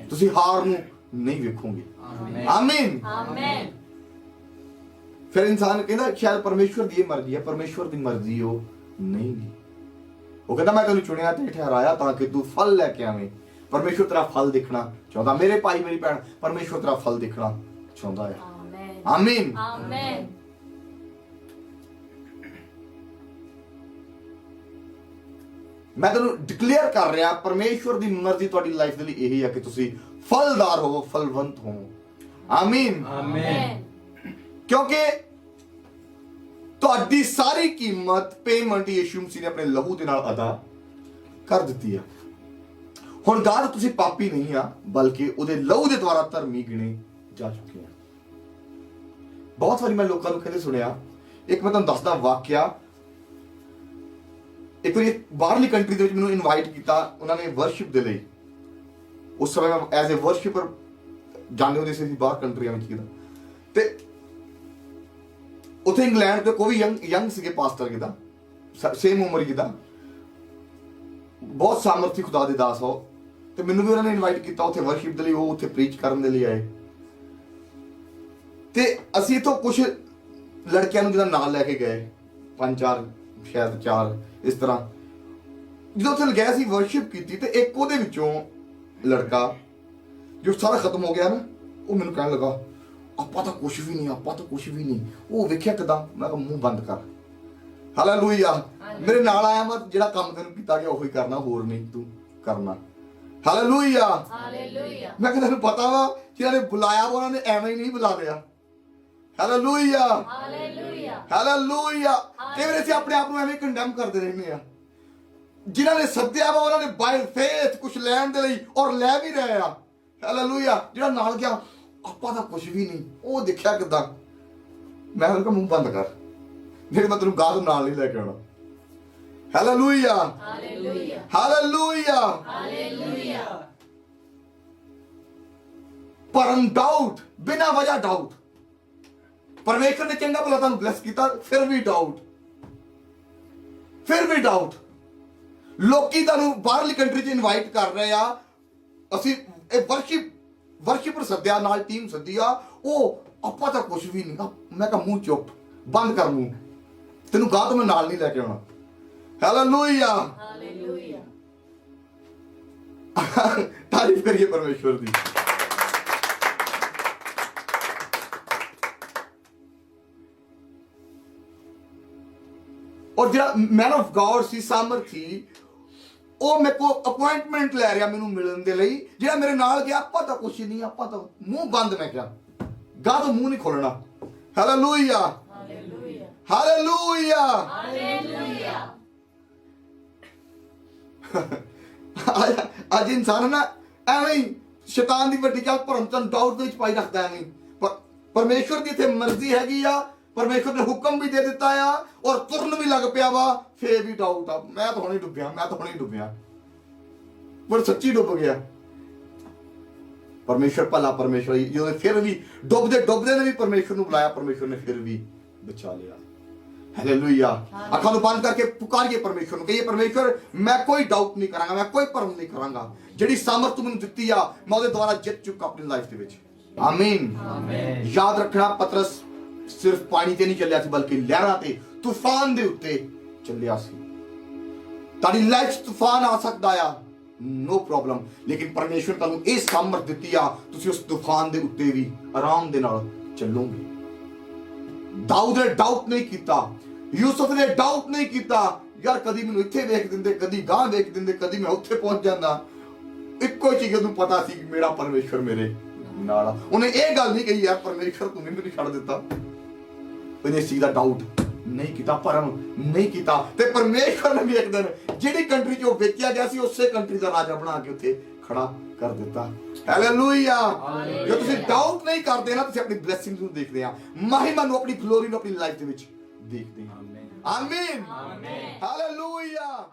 ਤੁਸੀਂ ਹਾਰ ਨੂੰ ਨਹੀਂ ਵੇਖੋਗੇ। ਆਮੀਨ। ਆਮੀਨ। ਫਿਰ ਇਨਸਾਨ ਕਹਿੰਦਾ ਸ਼ਾਇਦ ਪਰਮੇਸ਼ਵਰ ਦੀ ਇਹ ਮਰਜ਼ੀ ਹੈ, ਪਰਮੇਸ਼ਵਰ ਦੀ ਮਰਜ਼ੀ ਉਹ ਨਹੀਂ ਗੀ। ਉਹ ਕਹਿੰਦਾ ਮੈਂ ਤੈਨੂੰ ਚੁਣਿਆ ਤੇ ਠਹਿਰਾਇਆ ਤਾਂ ਕਿ ਤੂੰ ਫਲ ਲੈ ਕੇ ਆਵੇਂ। ਪਰਮੇਸ਼ਵਰ ਤੇਰਾ ਫਲ ਦੇਖਣਾ ਚਾਹੁੰਦਾ। ਮੇਰੇ ਭਾਈ ਮੇਰੀ ਭੈਣ, ਪਰਮੇਸ਼ਵਰ ਤੇਰਾ ਫਲ ਦੇਖਣਾ ਚਾਹੁੰਦਾ ਹੈ। ਆਮੀਨ। ਆਮੀਨ। ਮੈਂ ਤੁਹਾਨੂੰ ਡਿਕਲੇਅਰ ਕਰ ਰਿਹਾ, ਪਰਮੇਸ਼ਵਰ ਦੀ ਮਰਜ਼ੀ ਤੁਹਾਡੀ ਲਾਈਫ ਦੇ ਲਈ ਇਹੀ ਹੈ ਕਿ ਤੁਸੀਂ ਫਲਦਾਰ ਹੋਵੋ, ਫਲਵੰਤ ਹੋਵੋ। ਆਮੀਨ। ਆਮੀਨ। ਕਿਉਂਕਿ ਤੁਹਾਡੀ ਸਾਰੀ ਕੀਮਤ, ਪੇਮੈਂਟ ਯਿਸੂ ਮਸੀਹ ਨੇ ਆਪਣੇ ਲਹੂ ਦੇ ਨਾਲ ਅਦਾ ਕਰ ਦਿੱਤੀ ਆ। ਹੁਣ ਗਾਦ ਤੁਸੀਂ ਪਾਪੀ ਨਹੀਂ ਆ, ਬਲਕਿ ਉਹਦੇ ਲਹੂ ਦੇ ਦੁਆਰਾ ਧਰਮੀ ਗਿਣੇ ਜਾ ਚੁੱਕੇ ਆ। ਬਹੁਤ ਵਾਰੀ ਮੈਂ ਲੋਕਾਂ ਨੂੰ ਕਹਿੰਦੇ ਸੁਣਿਆ, ਇੱਕ ਮੈਂ ਤੁਹਾਨੂੰ ਦੱਸਦਾ ਵਾਕਿਆ। ਇੱਕ ਵਾਰੀ ਬਾਹਰਲੀ ਕੰਟਰੀ ਦੇ ਵਿੱਚ ਮੈਨੂੰ ਇਨਵਾਈਟ ਕੀਤਾ ਉਹਨਾਂ ਨੇ ਵਰਸ਼ਿਪ ਦੇ ਲਈ। ਉਸ ਸਮੇਂ ਮੈਂ ਐਜ਼ ਅ ਵਰਸ਼ਿਪਰ ਜਾਂਦੇ ਹੁੰਦੇ ਸੀ ਬਾਹਰ ਕੰਟਰੀਆਂ ਵਿੱਚ ਕਿਦਾ, ਤੇ ਉੱਥੇ ਇੰਗਲੈਂਡ ਦੇ ਕੋਈ ਯੰਗ ਸੀਗੇ ਪਾਸਟਰ ਕਿਦਾ, ਸੇਮ ਉਮਰ ਕਿਦਾ, ਬਹੁਤ ਸਾਮਰਥੀ ਖੁਦਾ ਦੇ ਦਾਸ ਹੋ। ਤੇ ਮੈਨੂੰ ਵੀ ਉਹਨਾਂ ਨੇ ਇਨਵਾਈਟ ਕੀਤਾ ਉੱਥੇ ਵਰਸ਼ਿਪ ਦੇ ਲਈ, ਉਹ ਉੱਥੇ ਪ੍ਰੀਚ ਕਰਨ ਦੇ ਲਈ ਆਏ। ਤੇ ਅਸੀਂ ਇੱਥੋਂ ਕੁਝ ਲੜਕਿਆਂ ਨੂੰ ਜਿਹਦਾ ਨਾਲ ਲੈ ਕੇ ਗਏ, 5-4 ਸ਼ਾਇਦ 4 ਇਸ ਤਰ੍ਹਾਂ। ਜਦੋਂ ਉੱਥੇ ਗਿਆ ਸੀ ਵਰਸ਼ਿਪ ਕੀਤੀ, ਤੇ ਇੱਕ ਉਹਦੇ ਵਿੱਚੋਂ ਲੜਕਾ ਜੋ ਸਾਰਾ ਖਤਮ ਹੋ ਗਿਆ ਨਾ, ਉਹ ਮੈਨੂੰ ਕਹਿਣ ਲੱਗਾ ਆਪਾਂ ਤਾਂ ਕੁਝ ਵੀ ਨਹੀਂ, ਆਪਾਂ ਤਾਂ ਕੁਝ ਵੀ ਨਹੀਂ। ਉਹ ਵੇਖਿਆ ਕਿਦਾਂ? ਮੈਂ ਕਿਹਾ ਮੂੰਹ ਬੰਦ ਕਰ। ਹਾਲੇਲੂਇਆ। ਮੇਰੇ ਨਾਲ ਆਇਆ, ਮੈਂ ਜਿਹੜਾ ਕੰਮ ਤੈਨੂੰ ਕੀਤਾ ਗਿਆ ਉਹੀ ਕਰਨਾ, ਹੋਰ ਨਹੀਂ ਤੂੰ ਕਰਨਾ। ਹਾਲੇਲੂਇਆ। ਹਾਲੇਲੂਇਆ। ਮੈਂ ਕਿਹਾ ਤੈਨੂੰ ਪਤਾ ਵਾ ਜਿਹਨਾਂ ਨੇ ਬੁਲਾਇਆ ਉਹਨਾਂ ਨੇ ਐਵੇਂ ਹੀ ਨਹੀਂ ਬੁਲਾ ਲਿਆ। ਹਾਲੇਲੂਇਆ। ਹਾਲੇਲੂਇਆ। ਹਾਲੇਲੂਇਆ। ਕਈ ਵਾਰ ਅਸੀਂ ਆਪਣੇ ਆਪ ਨੂੰ ਐਵੇਂ ਕੰਡੈਮ ਕਰਦੇ ਰਹਿੰਦੇ ਆ। ਜਿਨ੍ਹਾਂ ਨੇ ਸੱਦਿਆ ਵਾ ਉਹਨਾਂ ਨੇ ਬਾਈ ਫੇਥ ਕੁਝ ਲੈਣ ਦੇ ਲਈ ਔਰ ਲੈ ਵੀ ਰਹੇ ਆ। ਹਾਲੇਲੂਇਆ। ਜਿਹੜਾ ਨਾਲ ਗਿਆ ਆਪਾਂ ਤਾਂ ਕੁਝ ਵੀ ਨਹੀਂ, ਉਹ ਦੇਖਿਆ ਕਿਦਾਂ? ਮੈਂ ਉਹਨੂੰ ਕਿਹਾ ਮੂੰਹ ਬੰਦ ਕਰ, ਨਹੀਂ ਮੈਂ ਤੈਨੂੰ ਗਾਹ ਨਾਲ ਨਹੀਂ ਲੈ ਕੇ ਆਉਣਾ। ਹਾਲੇਲੂਇਆ। ਹਾਲੇਲੂਇਆ। ਹਾਲੇਲੂਇਆ। ਹਾਲੇਲੂਇਆ। ਪਰਮ ਡਾਊਟ, ਬਿਨਾਂ ਵਜ੍ਹਾ ਡਾਊਟ। ਪਰਮੇਸ਼ਰ ਨੇ ਚੰਗਾ ਭਲਾ ਤੁਹਾਨੂੰ ਬਲੈਸ ਕੀਤਾ, ਫਿਰ ਵੀ ਡਾਊਟ, ਫਿਰ ਵੀ ਡਾਊਟ। ਲੋਕੀ ਤੁਹਾਨੂੰ ਬਾਹਰਲੀ ਕੰਟਰੀ 'ਚ ਇਨਵਾਈਟ ਕਰ ਰਹੇ ਆ, ਅਸੀਂ ਇਹ ਵਰਸ਼ਿਪਰ ਸੱਦਿਆ, ਨਾਲ ਟੀਮ ਸੱਦੀ ਆ, ਉਹ ਆਪਾਂ ਤਾਂ ਕੁਝ ਵੀ ਨਹੀਂ। ਮੈਂ ਕਿਹਾ ਮੂੰਹ ਚੁੱਪ, ਬੰਦ ਕਰ ਮੂੰਹ, ਤੈਨੂੰ ਗਾਹ ਤੋਂ ਮੈਂ ਨਾਲ ਨਹੀਂ ਲੈ ਕੇ ਆਉਣਾ। ਹਾਲੇਲੂਇਆ। ਹਾਲੇਲੂਇਆ। ਤਾਰੀਫ ਕਰੀਏ ਪਰਮੇਸ਼ਵਰ ਦੀ। ਔਰ ਜਿਹੜਾ ਮੈਨ ਆਫ ਗॉड ਸੀ, ਸਾਮਰਥੀ, ਉਹ ਮੇਰੇ ਕੋ ਅਪਾਇੰਟਮੈਂਟ ਲੈ ਰਿਹਾ ਮੈਨੂੰ ਮਿਲਣ ਦੇ ਲਈ। ਜਿਹੜਾ ਮੇਰੇ ਨਾਲ ਗਿਆ ਆਪਾਂ ਤਾਂ ਕੁਛ ਨਹੀਂ, ਆਪਾਂ ਤਾਂ ਮੂੰਹ ਬੰਦ। ਮੈਂ ਕਿਹਾ ਗਾਹ ਤੋਂ ਮੂੰਹ ਨਹੀਂ ਖੋਲਣਾ। ਹਾਲੇਲੂਇਆ। ਹਾਲੇਲੂਇਆ। ਹਾਲੇਲੂਇਆ। ਹਾਲੇਲੂਇਆ। ਅੱਜ ਇਨਸਾਨ ਨਾ ਐਵੇਂ ਹੀ ਸ਼ੈਤਾਨ ਦੀ ਵੱਡੀ ਚਾਲ ਭਰਮ ਤੋਂ ਡਾਊਟ ਦੇ ਵਿੱਚ ਪਾਈ ਰੱਖਦਾ ਐਵੇਂ। ਪਰਮੇਸ਼ਵਰ ਦੀ ਇੱਥੇ ਮਰਜ਼ੀ ਹੈਗੀ ਆ, ਪਰਮੇਸ਼ਵਰ ਨੇ ਹੁਕਮ ਵੀ ਦੇ ਦਿੱਤਾ ਆ ਔਰ ਤੁਰਨ ਵੀ ਲੱਗ ਪਿਆ ਵਾ, ਫੇਰ ਵੀ ਡਾਊਟ ਆ। ਮੈਂ ਤਾਂ ਹੁਣੇ ਡੁੱਬਿਆ, ਮੈਂ ਤਾਂ ਹੁਣੇ ਡੁੱਬਿਆ, ਪਰ ਸੱਚੀ ਡੁੱਬ ਗਿਆ। ਪਰਮੇਸ਼ਵਰ ਭਲਾ ਪਰਮੇਸ਼ਵਰ ਜਦੋਂ ਫਿਰ ਵੀ ਡੁੱਬਦੇ ਨੇ ਵੀ ਪਰਮੇਸ਼ਵਰ ਨੂੰ ਬੁਲਾਇਆ, ਪਰਮੇਸ਼ਵਰ ਨੇ ਫਿਰ ਵੀ ਬਚਾ ਲਿਆ। ਹਾਲੇਲੂਇਆ। ਅੱਖਾਂ ਨੂੰ ਬੰਦ ਕਰਕੇ ਪੁਕਾਰੀਏ ਪਰਮੇਸ਼ਵਰ ਨੂੰ, ਕਹੀਏ ਪਰਮੇਸ਼ਵਰ ਮੈਂ ਕੋਈ ਡਾਊਟ ਨਹੀਂ ਕਰਾਂਗਾ, ਮੈਂ ਕੋਈ ਭਰਮ ਨਹੀਂ ਕਰਾਂਗਾ। ਜਿਹੜੀ ਸਾਮਰਥ ਮੈਨੂੰ ਦਿੱਤੀ ਆ ਮੈਂ ਉਹਦੇ ਦੁਆਰਾ ਜਿੱਤ ਚੁੱਕਾ ਆਪਣੀ ਲਾਈਫ ਦੇ ਵਿੱਚ। ਆਮੀਨ। ਆਮੀਨ। ਯਾਦ ਰੱਖਣਾ, ਪਤਰਸ ਸਿਰਫ ਪਾਣੀ ਤੇ ਨਹੀਂ ਚੱਲਿਆ ਸੀ, ਬਲਕਿ ਲਹਿਰਾਂ ਤੇ, ਤੂਫਾਨ ਦੇ ਉੱਤੇ ਚੱਲਿਆ ਸੀ। ਤੁਹਾਡੀ ਲਾਈਫ 'ਚ ਤੂਫਾਨ ਆ ਸਕਦਾ ਆ, ਨੋ ਪ੍ਰੋਬਲਮ, ਲੇਕਿਨ ਪਰਮੇਸ਼ਵਰ ਤੁਹਾਨੂੰ ਇਹ ਸਾਮਰਥ ਦਿੱਤੀ ਆ, ਤੁਸੀਂ ਉਸ ਤੂਫਾਨ ਦੇ ਉੱਤੇ ਵੀ ਆਰਾਮ ਦੇ ਨਾਲ ਚੱਲੋਗੇ। ਦਾਊਦ ਨੇ ਡਾਊਟ ਨਹੀਂ ਕੀਤਾ। ਯੂਸਫ ਨੇ ਡਾਊਟ ਨਹੀਂ ਕੀਤਾ, ਯਾਰ ਕਦੀ ਮੈਨੂੰ ਇੱਥੇ ਵੇਖ ਦਿੰਦੇ, ਕਦੀ ਗਾਂ ਵੇਖ ਦਿੰਦੇ, ਕਦੀ ਮੈਂ ਉੱਥੇ ਪਹੁੰਚ ਜਾਂਦਾ। ਇੱਕੋ ਹੀ ਚੀਜ਼ ਉਹਨੂੰ ਪਤਾ ਸੀ ਕਿ ਮੇਰਾ ਪਰਮੇਸ਼ਵਰ ਮੇਰੇ ਨਾਲ ਆ। ਉਹਨੇ ਇਹ ਗੱਲ ਨਹੀਂ ਕਹੀ ਯਾਰ ਪਰਮੇਸ਼ਵਰ ਤੂੰ ਮੈਨੂੰ ਛੱਡ ਦਿੱਤਾ। ਉਹਨੇ ਇਸ ਚੀਜ਼ ਦਾ ਡਾਊਟ ਨਹੀਂ ਕੀਤਾ, ਭਰਮ ਨਹੀਂ ਕੀਤਾ। ਤੇ ਪਰਮੇਸ਼ਵਰ ਨੇ ਵੀ ਇੱਕ ਦਿਨ ਜਿਹੜੀ ਕੰਟਰੀ 'ਚ ਉਹ ਵੇਚਿਆ ਗਿਆ ਸੀ ਉਸੇ ਕੰਟਰੀ ਦਾ ਰਾਜਾ ਬਣਾ ਕੇ ਉੱਥੇ ਖੜਾ ਕਰ ਦਿੱਤਾ। ਹਾਲੇਲੂਇਆ। ਜੇ ਤੁਸੀਂ ਡਾਊਟ ਨਹੀਂ ਕਰਦੇ ਨਾ, ਤੁਸੀਂ ਆਪਣੀ ਬਲੇਸਿੰਗ ਨੂੰ ਦੇਖਦੇ ਆ, ਮਹਿਮਾ ਨੂੰ, ਆਪਣੀ ਗਲੋਰੀ ਨੂੰ ਆਪਣੀ ਲਾਈਫ ਦੇ ਵਿੱਚ ਦੇਖਦੇ ਆ। ਆਮੀਨ। ਹਾਲੇਲੂਇਆ।